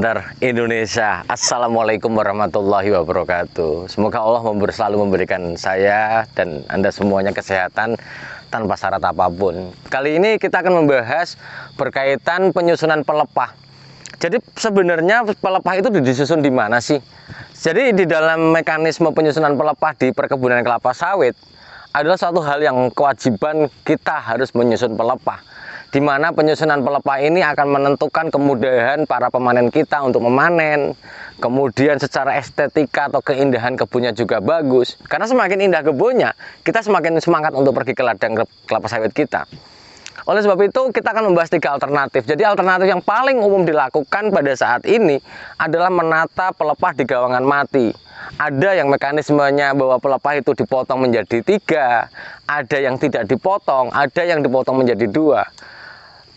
Planter Indonesia. Assalamualaikum warahmatullahi wabarakatuh. Semoga Allah selalu memberikan saya dan Anda semuanya kesehatan tanpa syarat apapun. Kali ini kita akan membahas berkaitan penyusunan pelepah. Jadi sebenarnya pelepah itu disusun di mana sih? Jadi di dalam mekanisme penyusunan pelepah di perkebunan kelapa sawit adalah suatu hal yang kewajiban kita harus menyusun pelepah, di mana penyusunan pelepah ini akan menentukan kemudahan para pemanen kita untuk memanen. Kemudian secara estetika atau keindahan kebunnya juga bagus, karena semakin indah kebunnya, kita semakin semangat untuk pergi ke ladang kelapa sawit kita. Oleh sebab itu kita akan membahas 3 alternatif. Jadi alternatif yang paling umum dilakukan pada saat ini adalah menata pelepah di gawangan mati. Ada yang mekanismenya bahwa pelepah itu dipotong menjadi 3, ada yang tidak dipotong, ada yang dipotong menjadi 2.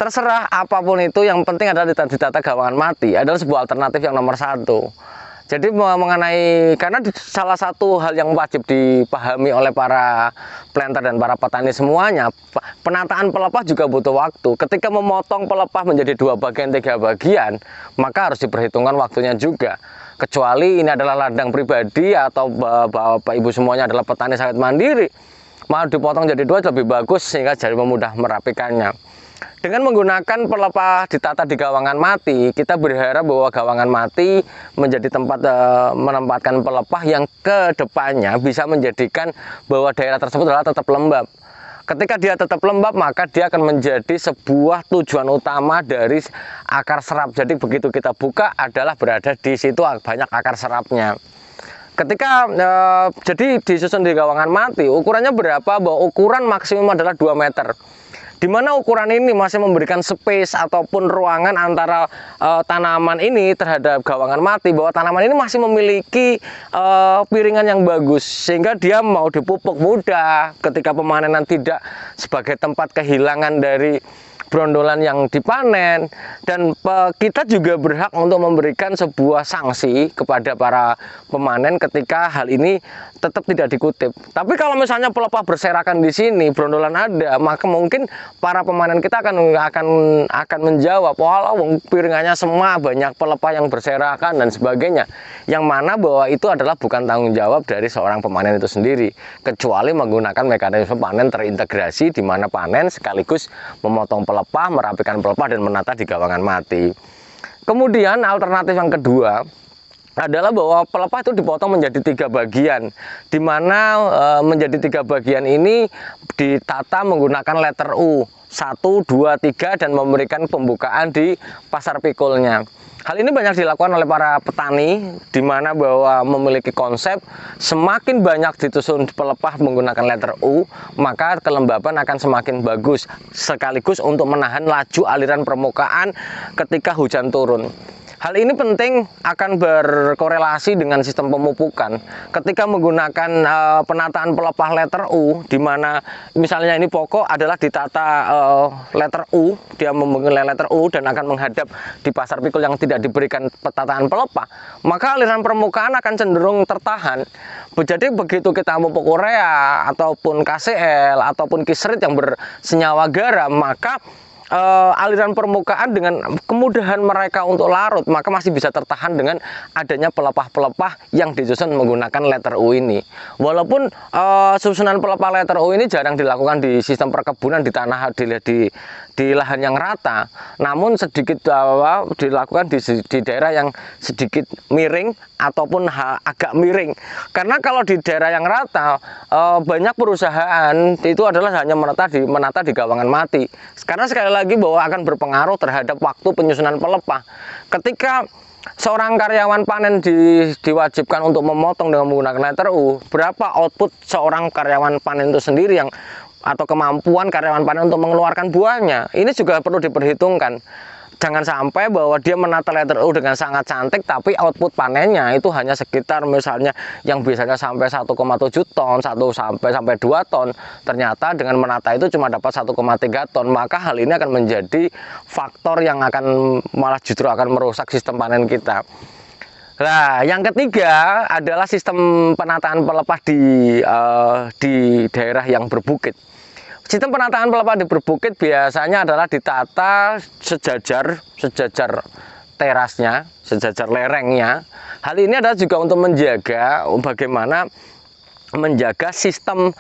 Terserah apapun itu, yang penting adalah ditata gawangan mati adalah sebuah alternatif yang nomor 1. Jadi mengenai, karena salah satu hal yang wajib dipahami oleh para planter dan para petani semuanya, penataan pelepah juga butuh waktu. Ketika memotong pelepah menjadi 2 bagian, 3 bagian, maka harus diperhitungkan waktunya juga. Kecuali ini adalah ladang pribadi atau bapak ibu semuanya adalah petani sawit mandiri, mau dipotong jadi 2 lebih bagus sehingga jadi memudah merapikannya. Dengan menggunakan pelepah ditata di gawangan mati, kita berharap bahwa gawangan mati menjadi tempat menempatkan pelepah yang ke depannya bisa menjadikan bahwa daerah tersebut adalah tetap lembab. Ketika dia tetap lembab, maka dia akan menjadi sebuah tujuan utama dari akar serap. Jadi begitu kita buka adalah berada di situ banyak akar serapnya. Ketika jadi disusun di gawangan mati, ukurannya berapa? Bahwa ukuran maksimum adalah 2 meter. Di mana ukuran ini masih memberikan space ataupun ruangan antara tanaman ini terhadap gawangan mati, bahwa tanaman ini masih memiliki piringan yang bagus sehingga dia mau dipupuk mudah ketika pemanenan, tidak sebagai tempat kehilangan dari brondolan yang dipanen. Dan kita juga berhak untuk memberikan sebuah sanksi kepada para pemanen ketika hal ini tetap tidak dikutip. Tapi kalau misalnya pelepah berserakan di sini, brondolan ada, maka mungkin para pemanen kita akan menjawab, walau piringannya semua banyak pelepah yang berserakan dan sebagainya. Yang mana bahwa itu adalah bukan tanggung jawab dari seorang pemanen itu sendiri, kecuali menggunakan mekanisme panen terintegrasi, di mana panen sekaligus memotong pelepah, merapikan pelepah, dan menata di gawangan mati. Kemudian alternatif yang kedua adalah bahwa pelepah itu dipotong menjadi 3 bagian, di mana menjadi 3 bagian ini ditata menggunakan letter U 1, 2, 3 dan memberikan pembukaan di pasar pikulnya. Hal ini banyak dilakukan oleh para petani, di mana bahwa memiliki konsep semakin banyak disusun pelepah menggunakan letter U, maka kelembaban akan semakin bagus, sekaligus untuk menahan laju aliran permukaan ketika hujan turun. Hal ini penting, akan berkorelasi dengan sistem pemupukan. Ketika menggunakan penataan pelepah letter U, di mana misalnya ini pokok adalah ditata letter U, dia memiliki letter U dan akan menghadap di pasar pikul yang tidak diberikan petataan pelepah, maka aliran permukaan akan cenderung tertahan. Jadi begitu kita memupuk urea ataupun KCL ataupun kisrit yang bersenyawa garam, maka aliran permukaan dengan kemudahan mereka untuk larut, maka masih bisa tertahan dengan adanya pelepah-pelepah yang disusun menggunakan letter U ini. Walaupun susunan pelepah letter U ini jarang dilakukan di sistem perkebunan di tanah di lahan yang rata, namun sedikit dilakukan di daerah yang sedikit miring ataupun agak miring. Karena kalau di daerah yang rata, banyak perusahaan itu adalah hanya menata di gawangan mati. Karena sekali lagi bahwa akan berpengaruh terhadap waktu penyusunan pelepah. Ketika seorang karyawan panen diwajibkan untuk memotong dengan menggunakan letter U, berapa output seorang karyawan panen itu sendiri atau kemampuan karyawan panen untuk mengeluarkan buahnya, ini juga perlu diperhitungkan. Jangan sampai bahwa dia menata letter U dengan sangat cantik, tapi output panennya itu hanya sekitar misalnya yang biasanya sampai 1,7 ton, 1 sampai 2 ton, ternyata dengan menata itu cuma dapat 1,3 ton, maka hal ini akan menjadi faktor yang akan malah justru akan merusak sistem panen kita. Nah, yang ketiga adalah sistem penataan pelepah di daerah yang berbukit. Sistem penataan pelepah di berbukit biasanya adalah ditata sejajar terasnya, sejajar lerengnya. Hal ini adalah juga untuk menjaga bagaimana menjaga sistem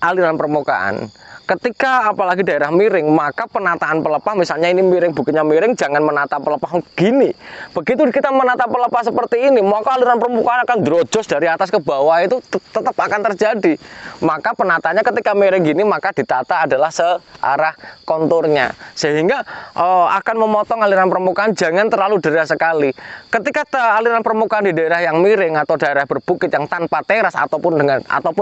aliran permukaan. Ketika apalagi daerah miring, maka penataan pelepah, misalnya ini miring, bukitnya miring, jangan menata pelepah gini. Begitu kita menata pelepah seperti ini, maka aliran permukaan akan drojos dari atas ke bawah, itu tetap akan terjadi. Maka penatanya ketika miring gini, maka ditata adalah searah konturnya, sehingga akan memotong aliran permukaan, jangan terlalu deras sekali. Ketika aliran permukaan di daerah yang miring atau daerah berbukit yang tanpa teras ataupun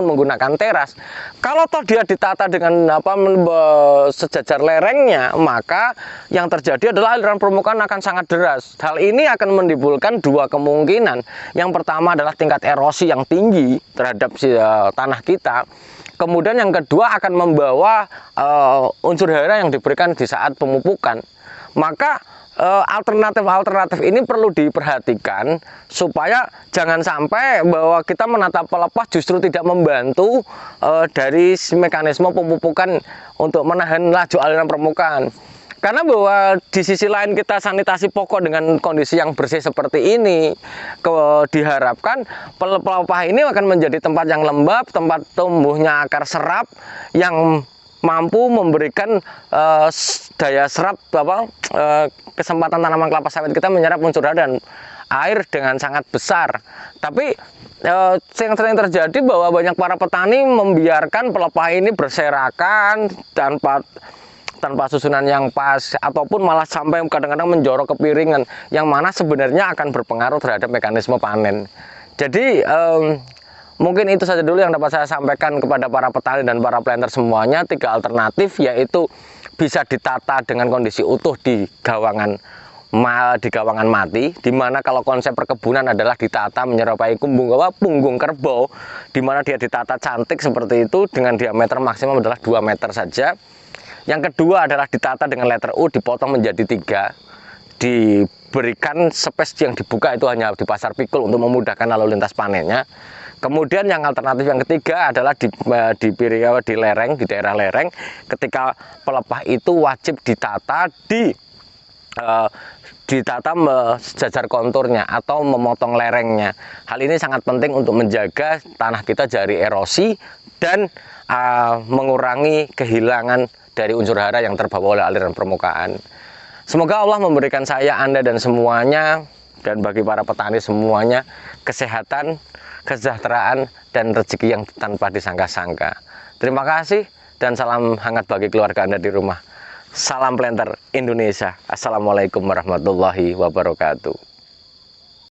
menggunakan teras, kalau toh dia ditata dengan sejajar lerengnya, maka yang terjadi adalah aliran permukaan akan sangat deras. Hal ini akan menimbulkan dua kemungkinan. Yang pertama adalah tingkat erosi yang tinggi terhadap tanah kita. Kemudian yang kedua akan membawa unsur hara yang diberikan di saat pemupukan. Maka alternatif ini perlu diperhatikan supaya jangan sampai bahwa kita menata pelepah justru tidak membantu dari mekanisme pemupukan untuk menahan laju aliran permukaan. Karena bahwa di sisi lain kita sanitasi pokok dengan kondisi yang bersih seperti ini, diharapkan pelepah ini akan menjadi tempat yang lembab, tempat tumbuhnya akar serap yang mampu memberikan daya serap kesempatan tanaman kelapa sawit kita menyerap unsur hara dan air dengan sangat besar. Tapi yang sering terjadi bahwa banyak para petani membiarkan pelepah ini berserakan tanpa susunan yang pas, ataupun malah sampai kadang-kadang menjorok ke piringan, yang mana sebenarnya akan berpengaruh terhadap mekanisme panen. Jadi mungkin itu saja dulu yang dapat saya sampaikan kepada para petani dan para planter semuanya. 3 alternatif, yaitu bisa ditata dengan kondisi utuh di gawangan mati, dimana kalau konsep perkebunan adalah ditata menyerupai punggung kerbau, dimana dia ditata cantik seperti itu dengan diameter maksimum adalah 2 meter saja. Yang kedua adalah ditata dengan letter U, dipotong menjadi 3, diberikan space yang dibuka itu hanya di pasar pikul untuk memudahkan lalu lintas panennya. Kemudian yang alternatif yang ketiga adalah di lereng, di daerah lereng, ketika pelepah itu wajib ditata sejajar konturnya atau memotong lerengnya. Hal ini sangat penting untuk menjaga tanah kita dari erosi dan mengurangi kehilangan dari unsur hara yang terbawa oleh aliran permukaan. Semoga Allah memberikan saya, Anda, dan semuanya, dan bagi para petani semuanya, kesehatan, kesejahteraan, dan rezeki yang tanpa disangka-sangka. Terima kasih dan salam hangat bagi keluarga Anda di rumah. Salam planter Indonesia. Assalamualaikum warahmatullahi wabarakatuh.